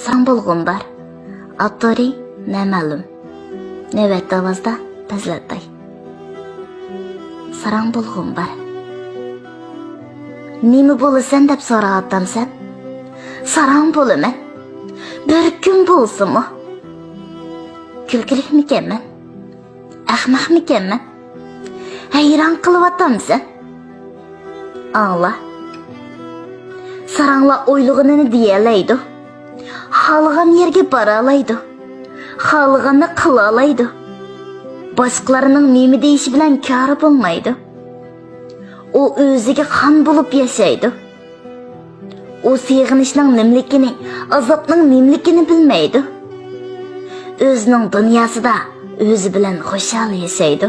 Sarang bولغۇم бар. Avtori nama'lum. Navbatda ovozda Tazlatay. Sarang bولغۇم бар. Nima bo'lasan deb so'rayotgansan? Sarang bo'laman. Bir kun bo'lsinmi? Kulkilikmikanman? Ahmoqmikanman? Hayron qilyaptamsan? Angla. Saranglar o'ylig'ini deyalaydi. Xohlagan yerga bora oladi. Xohlaganni qila oladi. Boshqalarning nima deyishi bilan kori bo'lmaydi. O o'ziga xon bo'lib yashaydi. O sig'inishning nimligini, azobning nimligini bilmaydi. O'zining dunyosida o'zi bilan xushal yashaydi.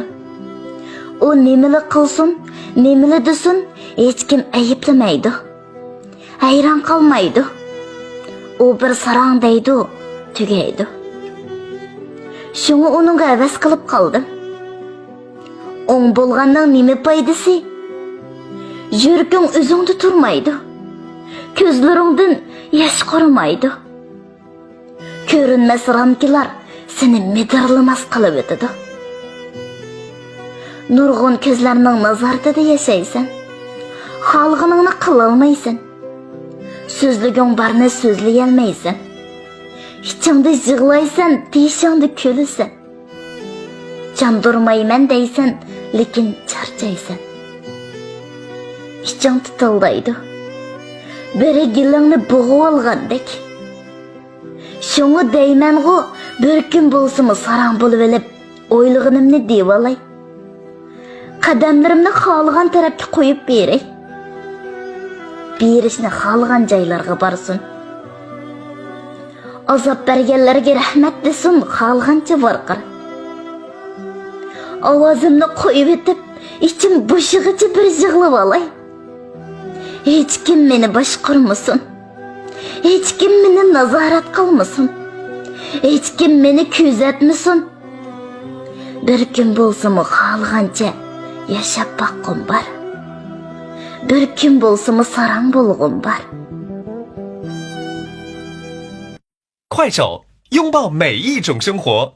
O nimani qilsin, nimani desin, hech kim ayiblamaydi. Hayron qolmaydi. O bir sarang deydi, tugaydi. Shuni uningga havas qilib qoldim. O'ng bo'lganning nima foydasi? Yuraging o'zingda turmaydi. Ko'zlaringdan yosh qurmaydi. Ko'rinmas ramkilar seni medirlamas qilib o'tadi. Nurg'un ko'zlarning nazarida yashaysan. Xalqingni qila olmaysan. So'zliging barni so'zlay olmaysan. Ichingda yig'laysan, teshingda kulasan. Chandurmayman deysan, lekin charchaysan. İçin tutuldaydı. Biri gilingni bo'g'ib olgandek. Şunu deymengu bir kun bo'lsimi sarang bo'lib olib, o'ylig'inimni deb olay. Qadamlarimni xohlagan tarafga qo'yib beray. Berishni xohlagan joylarga borsin. Azob berganlarga rahmat desin, xohlagancha varqir. Ovozimni qo'yib etib, ichim bo'shig'icha bir yig'lab olay. Hiç kim beni boshqarmasın. Hiç kim beni nazorat qilmasin. Hiç kim beni kuzatmasin. Bir kun bo'lsimi xohlagancha yashab boqqum bor. Bir kun bo'lsimi sarang bo'lg'um bor. 快手，拥抱每一种生活。